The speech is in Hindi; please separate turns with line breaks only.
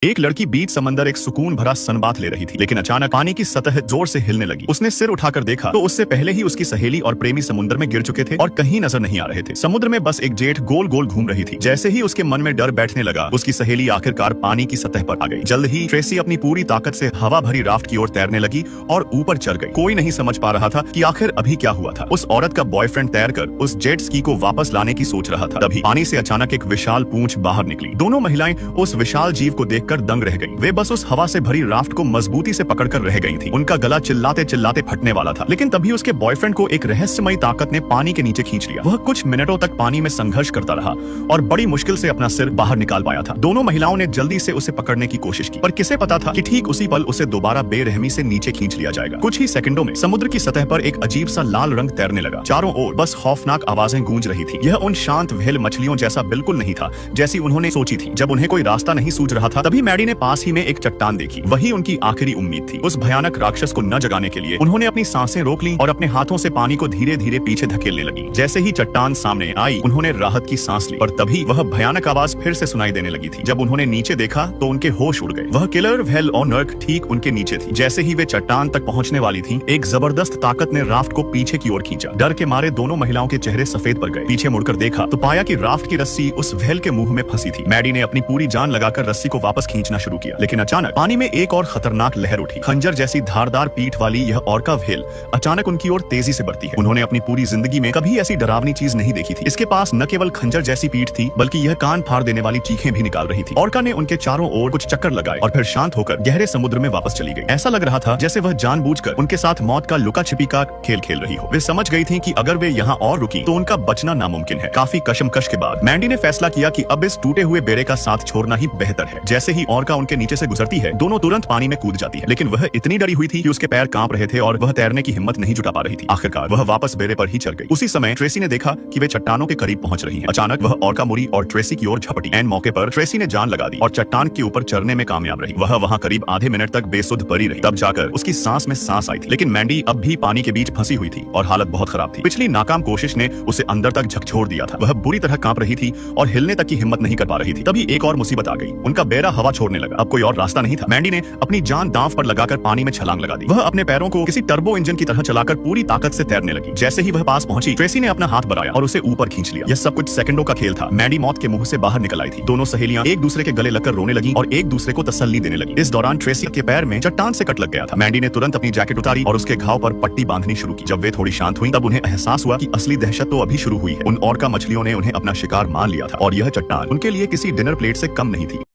एक लड़की बीच समंदर एक सुकून भरा सनबाथ ले रही थी, लेकिन अचानक पानी की सतह जोर से हिलने लगी। उसने सिर उठाकर देखा तो उससे पहले ही उसकी सहेली और प्रेमी समुद्र में गिर चुके थे और कहीं नजर नहीं आ रहे थे। समुद्र में बस एक जेठ गोल गोल घूम रही थी। जैसे ही उसके मन में डर बैठने लगा, उसकी सहेली आखिरकार पानी की सतह पर आ गई। जल्द ही ट्रेसी अपनी पूरी ताकत से हवा भरी राफ्ट की ओर तैरने लगी और ऊपर चढ़ गई। कोई नहीं समझ पा रहा था कि आखिर अभी क्या हुआ था। उस औरत का बॉयफ्रेंड तैरकर उस जेट स्की को वापस लाने की सोच रहा था। तभी पानी से अचानक एक विशाल पूंछ बाहर निकली। दोनों महिलाएं उस विशाल जीव को देखकर दंग रह गईं। वे बस उस हवा से भरी राफ्ट को मजबूती से पकड़कर रह गई थी। उनका गला चिल्लाते चिल्लाते फटने वाला था, लेकिन तभी उसके बॉयफ्रेंड को एक रहस्यमयी ताकत ने पानी के नीचे खींच लिया। वह कुछ मिनटों तक पानी में संघर्ष करता रहा और बड़ी मुश्किल से अपना सिर बाहर निकाल पाया था। दोनों महिलाओं ने जल्दी से उसे पकड़ने की कोशिश की, पर किसे पता था कि ठीक उसी पल उसे दोबारा बेरहमी से नीचे खींच लिया जाएगा। कुछ ही सेकंडों में समुद्र की सतह पर एक अजीब सा लाल रंग तैरने लगा। चारों ओर बस खौफनाक आवाजें गूंज रही थी। यह उन शांत व्हेल मछलियों जैसा बिल्कुल नहीं था जैसी उन्होंने सोची थी। जब उन्हें कोई रास्ता नहीं सूझ रहा था, तभी मैडी ने पास ही में एक चट्टान देखी। वही उनकी आखिरी उम्मीद थी। उस भयानक राक्षस को न जगाने के लिए उन्होंने अपनी सांसें रोक ली और अपने हाथों से पानी को धीरे धीरे पीछे धकेलने लगी। जैसे ही चट्टान सामने आई, उन्होंने राहत की सांस ली, पर तभी वह भयानक आवाज फिर से सुनाई देने लगी थी। जब उन्होंने नीचे देखा तो उनके होश उड़ गए। वह किलर व्हेल ऑनर्क ठीक उनके नीचे थी। जैसे ही वे चट्टान तक पहुंचने वाली थी, एक जबरदस्त ताकत ने राफ्ट को पीछे की ओर खींचा। डर के मारे दोनों महिलाओं के चेहरे सफेद पड़ गए। पीछे मुड़कर देखा तो पाया कि राफ्ट की रस्सी उस व्हेल के मुंह में फंसी थी। मैडी ने अपनी पूरी जान लगाकर रस्सी को वापस खींचना शुरू किया, लेकिन अचानक पानी में एक और खतरनाक लहर उठी। खंजर जैसी धारदार पीठ वाली यह ऑर्का व्हेल अचानक उनकी ओर तेजी से बढ़ती है। उन्होंने अपनी पूरी जिंदगी में कभी ऐसी डरावनी चीज नहीं देखी थी। इसके पास न केवल खंजर जैसी पीठ थी, बल्कि यह कान फाड़ देने वाली चीखें भी निकाल रही थी। ऑर्का ने उनके चारों ओर कुछ चक्कर लगाए और फिर शांत होकर गहरे समुद्र में वापस चली गई। ऐसा लग रहा था जैसे वह जानबूझकर उनके साथ मौत का लुका छिपी का खेल खेल रही हो। वे समझ गई थी कि अगर वे यहाँ और रुकी तो उनका बचना नामुमकिन है। काफी कशमकश के बाद मैंडी ने फैसला किया कि अब इस टूटे हुए बेड़े का साथ छोड़ना ही बेहतर है। जैसे ही ऑर्का उनके नीचे से गुजरती है, दोनों तुरंत पानी में कूद जाती है, लेकिन वह इतनी डरी हुई थी कि उसके पैर कांप रहे थे और वह तैरने की हिम्मत नहीं जुटा पा रही थी। आखिरकार वह वापस बेड़े पर ही चढ़ गई। उसी समय ट्रेसी ने देखा कि वे चट्टानों के करीब पहुंच रही हैं। अचानक वह ऑर्का मुड़ी और ट्रेसी की ओर झपटी। एन मौके पर ट्रेसी ने जान लगा दी और चट्टान के ऊपर चढ़ने में कामयाब रही। वह वहां करीब आधे मिनट तक बेसुध पड़ी रही। तब जाकर उसकी सांस में सांस आई थी, लेकिन मैंडी अब भी पानी के बीच फंसी हुई थी और हालत बहुत खराब थी। पिछली नाकाम कोशिश ने उसे अंदर तक झकझोर दिया था। वह बुरी तरह कांप रही थी और हिलने तक की हिम्मत नहीं कर पा रही थी। तभी एक और मुसीबत आ गई। उनका बेड़ा हवा छोड़ने लगा। अब कोई और रास्ता नहीं था। मैंडी ने अपनी जान दांव पर लगाकर पानी में छलांग लगा दी। वह अपने पैरों को किसी टर्बो इंजन की तरह चलाकर पूरी ताकत से तैरने लगी। जैसे ही वह पास पहुंची, ट्रेसी ने अपना हाथ बढ़ाया और उसे ऊपर खींच लिया। यह सब कुछ सेकंडों का खेल था। मैंडी मौत के मुंह से बाहर निकल आई थी। दोनों सहेलियां एक दूसरे के गले लगकर रोने लगी और एक दूसरे को तसल्ली देने लगी। इस दौरान ट्रेसी के पैर में चट्टान से कट लग गया था। मैंडी ने तुरंत अपनी जैकेट उतारी और उसके घाव पर पट्टी बांधनी शुरू की। जब वे थोड़ी शांत हुई, तब उन्हें एहसास हुआ कि असली दहशत तो अभी शुरू हुई है। उन ऑर्का मछलियों ने उन्हें अपना शिकार मान लिया था और यह चट्टान उनके लिए किसी डिनर प्लेट से कम नहीं थी।